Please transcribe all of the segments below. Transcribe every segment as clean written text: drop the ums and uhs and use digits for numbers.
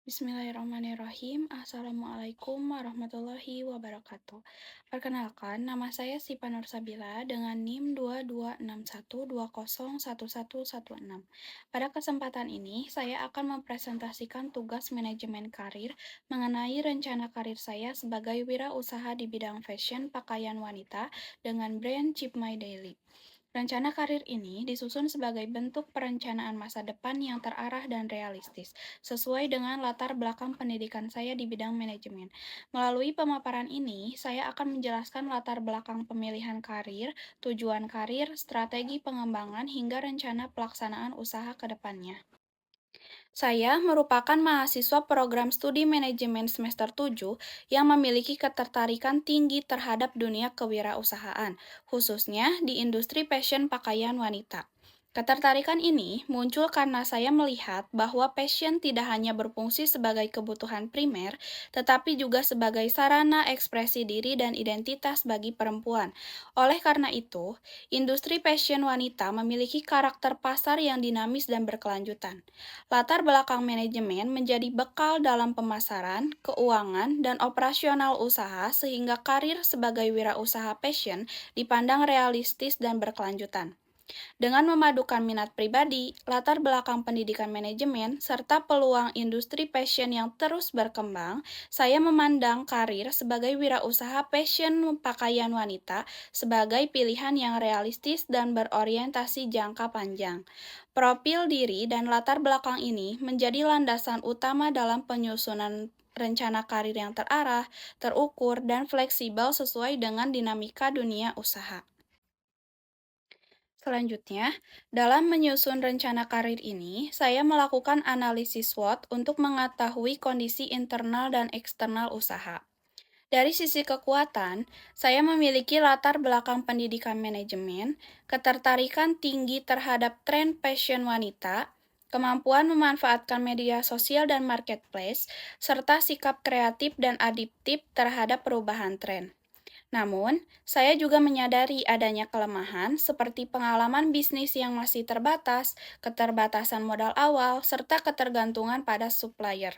Bismillahirrahmanirrahim. Assalamualaikum warahmatullahi wabarakatuh. Perkenalkan, nama saya Sipa Nursabila dengan NIM 2261201116. Pada kesempatan ini, saya akan mempresentasikan tugas manajemen karir mengenai rencana karir saya sebagai wirausaha di bidang fashion pakaian wanita dengan brand Chip My Daily. Rencana karir ini disusun sebagai bentuk perencanaan masa depan yang terarah dan realistis, sesuai dengan latar belakang pendidikan saya di bidang manajemen. Melalui pemaparan ini, saya akan menjelaskan latar belakang pemilihan karir, tujuan karir, strategi pengembangan, hingga rencana pelaksanaan usaha ke depannya. Saya merupakan mahasiswa program studi manajemen semester 7 yang memiliki ketertarikan tinggi terhadap dunia kewirausahaan, khususnya di industri fashion pakaian wanita. Ketertarikan ini muncul karena saya melihat bahwa fashion tidak hanya berfungsi sebagai kebutuhan primer, tetapi juga sebagai sarana ekspresi diri dan identitas bagi perempuan. Oleh karena itu, industri fashion wanita memiliki karakter pasar yang dinamis dan berkelanjutan. Latar belakang manajemen menjadi bekal dalam pemasaran, keuangan, dan operasional usaha sehingga karir sebagai wirausaha fashion dipandang realistis dan berkelanjutan. Dengan memadukan minat pribadi, latar belakang pendidikan manajemen, serta peluang industri fashion yang terus berkembang, saya memandang karir sebagai wirausaha fashion pakaian wanita sebagai pilihan yang realistis dan berorientasi jangka panjang. Profil diri dan latar belakang ini menjadi landasan utama dalam penyusunan rencana karir yang terarah, terukur, dan fleksibel sesuai dengan dinamika dunia usaha. Selanjutnya, dalam menyusun rencana karir ini, saya melakukan analisis SWOT untuk mengetahui kondisi internal dan eksternal usaha. Dari sisi kekuatan, saya memiliki latar belakang pendidikan manajemen, ketertarikan tinggi terhadap tren fashion wanita, kemampuan memanfaatkan media sosial dan marketplace, serta sikap kreatif dan adaptif terhadap perubahan tren. Namun, saya juga menyadari adanya kelemahan seperti pengalaman bisnis yang masih terbatas, keterbatasan modal awal, serta ketergantungan pada supplier.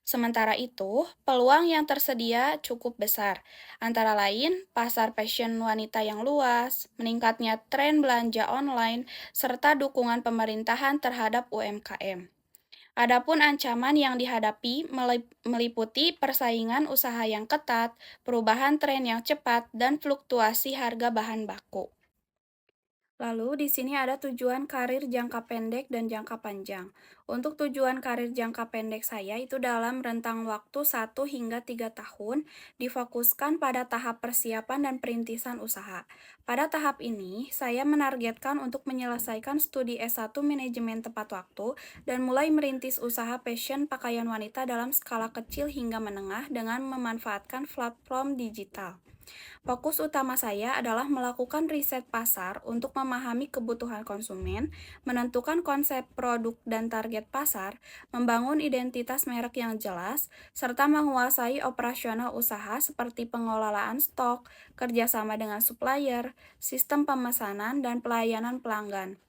Sementara itu, peluang yang tersedia cukup besar, antara lain pasar fashion wanita yang luas, meningkatnya tren belanja online, serta dukungan pemerintahan terhadap UMKM. Adapun ancaman yang dihadapi meliputi persaingan usaha yang ketat, perubahan tren yang cepat, dan fluktuasi harga bahan baku. Lalu, di sini ada tujuan karir jangka pendek dan jangka panjang. Untuk tujuan karir jangka pendek saya itu dalam rentang waktu 1 hingga 3 tahun, difokuskan pada tahap persiapan dan perintisan usaha. Pada tahap ini, saya menargetkan untuk menyelesaikan studi S1 Manajemen Tepat Waktu dan mulai merintis usaha fashion pakaian wanita dalam skala kecil hingga menengah dengan memanfaatkan platform digital. Fokus utama saya adalah melakukan riset pasar untuk memahami kebutuhan konsumen, menentukan konsep produk dan target pasar, membangun identitas merek yang jelas, serta menguasai operasional usaha seperti pengelolaan stok, kerjasama dengan supplier, sistem pemesanan, dan pelayanan pelanggan.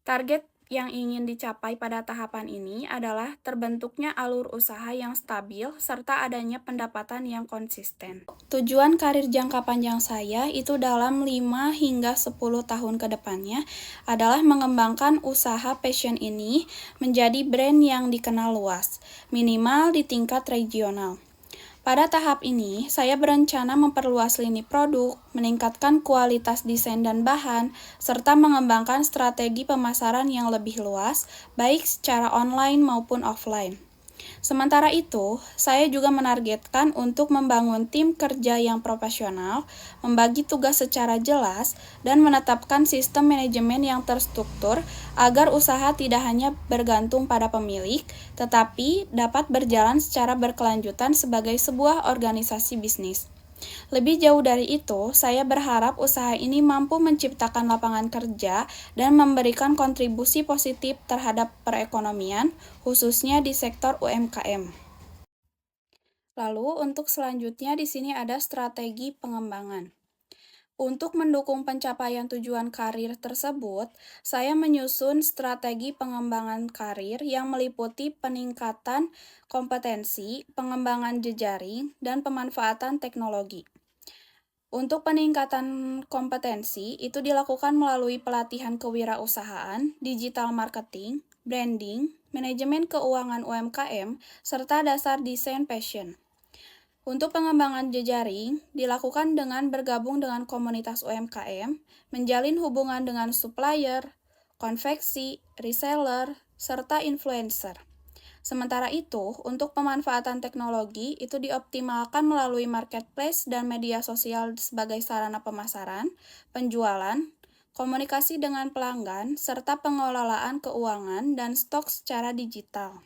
Target yang ingin dicapai pada tahapan ini adalah terbentuknya alur usaha yang stabil serta adanya pendapatan yang konsisten. Tujuan karir jangka panjang saya itu dalam 5 hingga 10 tahun ke depannya adalah mengembangkan usaha fashion ini menjadi brand yang dikenal luas, minimal di tingkat regional. Pada tahap ini, saya berencana memperluas lini produk, meningkatkan kualitas desain dan bahan, serta mengembangkan strategi pemasaran yang lebih luas, baik secara online maupun offline. Sementara itu, saya juga menargetkan untuk membangun tim kerja yang profesional, membagi tugas secara jelas, dan menetapkan sistem manajemen yang terstruktur agar usaha tidak hanya bergantung pada pemilik, tetapi dapat berjalan secara berkelanjutan sebagai sebuah organisasi bisnis. Lebih jauh dari itu, saya berharap usaha ini mampu menciptakan lapangan kerja dan memberikan kontribusi positif terhadap perekonomian, khususnya di sektor UMKM. Lalu, untuk selanjutnya di sini ada strategi pengembangan. Untuk mendukung pencapaian tujuan karir tersebut, saya menyusun strategi pengembangan karir yang meliputi peningkatan kompetensi, pengembangan jejaring, dan pemanfaatan teknologi. Untuk peningkatan kompetensi, itu dilakukan melalui pelatihan kewirausahaan, digital marketing, branding, manajemen keuangan UMKM, serta dasar desain passion. Untuk pengembangan jejaring, dilakukan dengan bergabung dengan komunitas UMKM, menjalin hubungan dengan supplier, konveksi, reseller, serta influencer. Sementara itu, untuk pemanfaatan teknologi itu dioptimalkan melalui marketplace dan media sosial sebagai sarana pemasaran, penjualan, komunikasi dengan pelanggan, serta pengelolaan keuangan dan stok secara digital.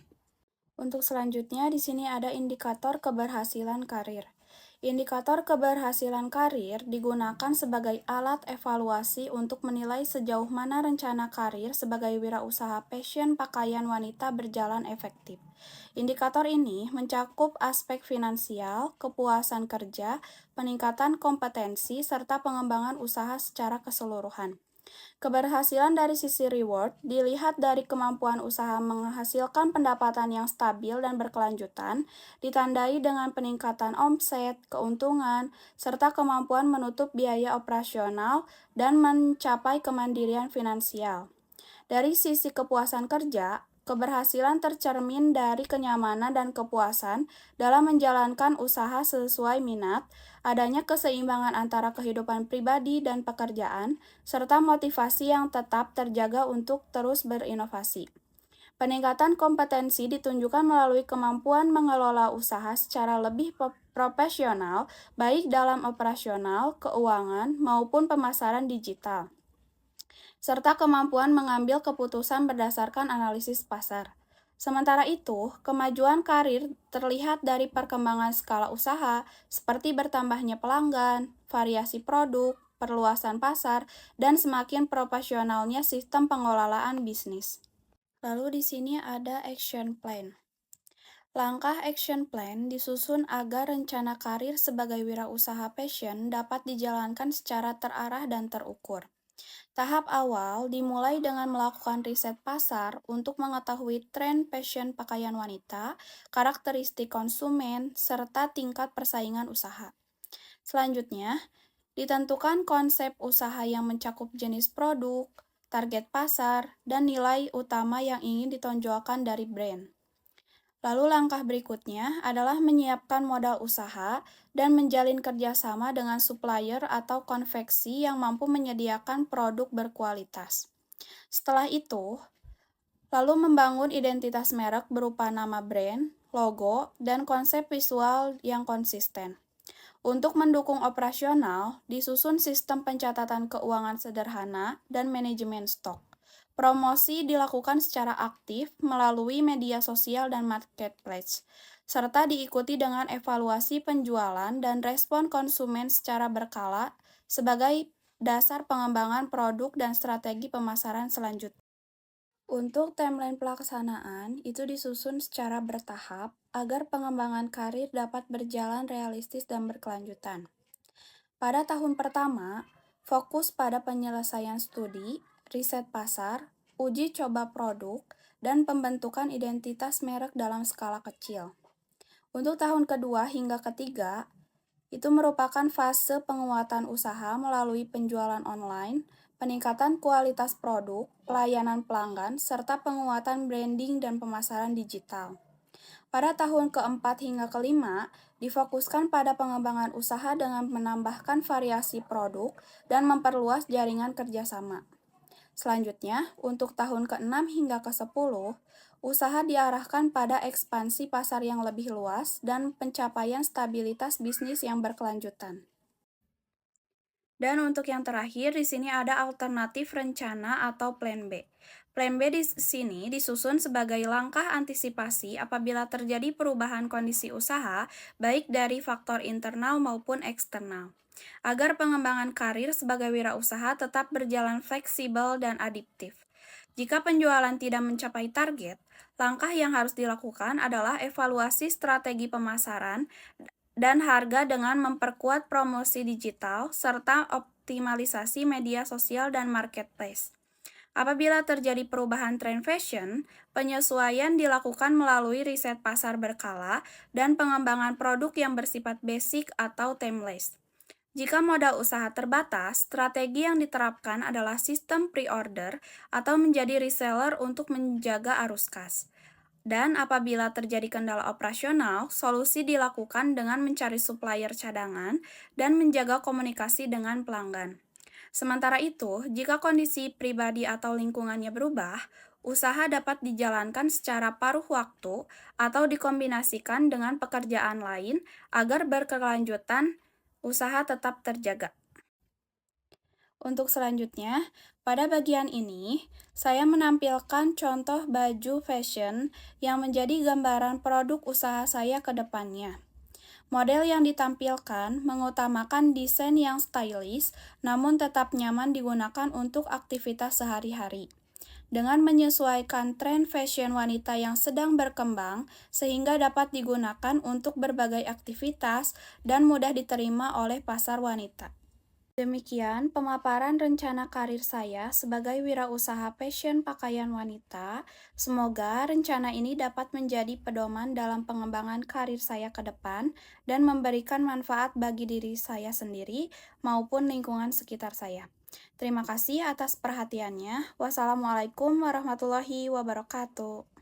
Untuk selanjutnya, di sini ada indikator keberhasilan karir. Indikator keberhasilan karir digunakan sebagai alat evaluasi untuk menilai sejauh mana rencana karir sebagai wirausaha fashion pakaian wanita berjalan efektif. Indikator ini mencakup aspek finansial, kepuasan kerja, peningkatan kompetensi, serta pengembangan usaha secara keseluruhan. Keberhasilan dari sisi reward dilihat dari kemampuan usaha menghasilkan pendapatan yang stabil dan berkelanjutan, ditandai dengan peningkatan omset, keuntungan, serta kemampuan menutup biaya operasional dan mencapai kemandirian finansial. Dari sisi kepuasan kerja, keberhasilan tercermin dari kenyamanan dan kepuasan dalam menjalankan usaha sesuai minat, adanya keseimbangan antara kehidupan pribadi dan pekerjaan, serta motivasi yang tetap terjaga untuk terus berinovasi. Peningkatan kompetensi ditunjukkan melalui kemampuan mengelola usaha secara lebih profesional, baik dalam operasional, keuangan, maupun pemasaran digital, serta kemampuan mengambil keputusan berdasarkan analisis pasar. Sementara itu, kemajuan karir terlihat dari perkembangan skala usaha, seperti bertambahnya pelanggan, variasi produk, perluasan pasar, dan semakin profesionalnya sistem pengelolaan bisnis. Lalu di sini ada action plan. Langkah action plan disusun agar rencana karir sebagai wirausaha fashion dapat dijalankan secara terarah dan terukur. Tahap awal dimulai dengan melakukan riset pasar untuk mengetahui tren fashion pakaian wanita, karakteristik konsumen, serta tingkat persaingan usaha. Selanjutnya, ditentukan konsep usaha yang mencakup jenis produk, target pasar, dan nilai utama yang ingin ditonjolkan dari brand. Lalu langkah berikutnya adalah menyiapkan modal usaha dan menjalin kerjasama dengan supplier atau konveksi yang mampu menyediakan produk berkualitas. Setelah itu, lalu membangun identitas merek berupa nama brand, logo, dan konsep visual yang konsisten. Untuk mendukung operasional, disusun sistem pencatatan keuangan sederhana dan manajemen stok. Promosi dilakukan secara aktif melalui media sosial dan marketplace, serta diikuti dengan evaluasi penjualan dan respon konsumen secara berkala sebagai dasar pengembangan produk dan strategi pemasaran selanjutnya. Untuk timeline pelaksanaan, itu disusun secara bertahap agar pengembangan karir dapat berjalan realistis dan berkelanjutan. Pada tahun pertama, fokus pada penyelesaian studi, riset pasar, uji coba produk, dan pembentukan identitas merek dalam skala kecil. Untuk tahun kedua hingga ketiga, itu merupakan fase penguatan usaha melalui penjualan online, peningkatan kualitas produk, pelayanan pelanggan, serta penguatan branding dan pemasaran digital. Pada tahun keempat hingga kelima, difokuskan pada pengembangan usaha dengan menambahkan variasi produk dan memperluas jaringan kerjasama. Selanjutnya, untuk tahun ke-6 hingga ke-10, usaha diarahkan pada ekspansi pasar yang lebih luas dan pencapaian stabilitas bisnis yang berkelanjutan. Dan untuk yang terakhir, di sini ada alternatif rencana atau plan B. Plan B di sini disusun sebagai langkah antisipasi apabila terjadi perubahan kondisi usaha, baik dari faktor internal maupun eksternal, agar pengembangan karir sebagai wirausaha tetap berjalan fleksibel dan adaptif. Jika penjualan tidak mencapai target, langkah yang harus dilakukan adalah evaluasi strategi pemasaran dan harga dengan memperkuat promosi digital serta optimalisasi media sosial dan marketplace. Apabila terjadi perubahan tren fashion, penyesuaian dilakukan melalui riset pasar berkala dan pengembangan produk yang bersifat basic atau timeless. Jika modal usaha terbatas, strategi yang diterapkan adalah sistem pre-order atau menjadi reseller untuk menjaga arus kas. Dan apabila terjadi kendala operasional, solusi dilakukan dengan mencari supplier cadangan dan menjaga komunikasi dengan pelanggan. Sementara itu, jika kondisi pribadi atau lingkungannya berubah, usaha dapat dijalankan secara paruh waktu atau dikombinasikan dengan pekerjaan lain agar berkelanjutan usaha tetap terjaga. Untuk selanjutnya, pada bagian ini, saya menampilkan contoh baju fashion yang menjadi gambaran produk usaha saya ke depannya. Model yang ditampilkan mengutamakan desain yang stylish, namun tetap nyaman digunakan untuk aktivitas sehari-hari. Dengan menyesuaikan tren fashion wanita yang sedang berkembang, sehingga dapat digunakan untuk berbagai aktivitas dan mudah diterima oleh pasar wanita. Demikian pemaparan rencana karir saya sebagai wirausaha fashion pakaian wanita. Semoga rencana ini dapat menjadi pedoman dalam pengembangan karir saya ke depan dan memberikan manfaat bagi diri saya sendiri maupun lingkungan sekitar saya. Terima kasih atas perhatiannya. Wassalamualaikum warahmatullahi wabarakatuh.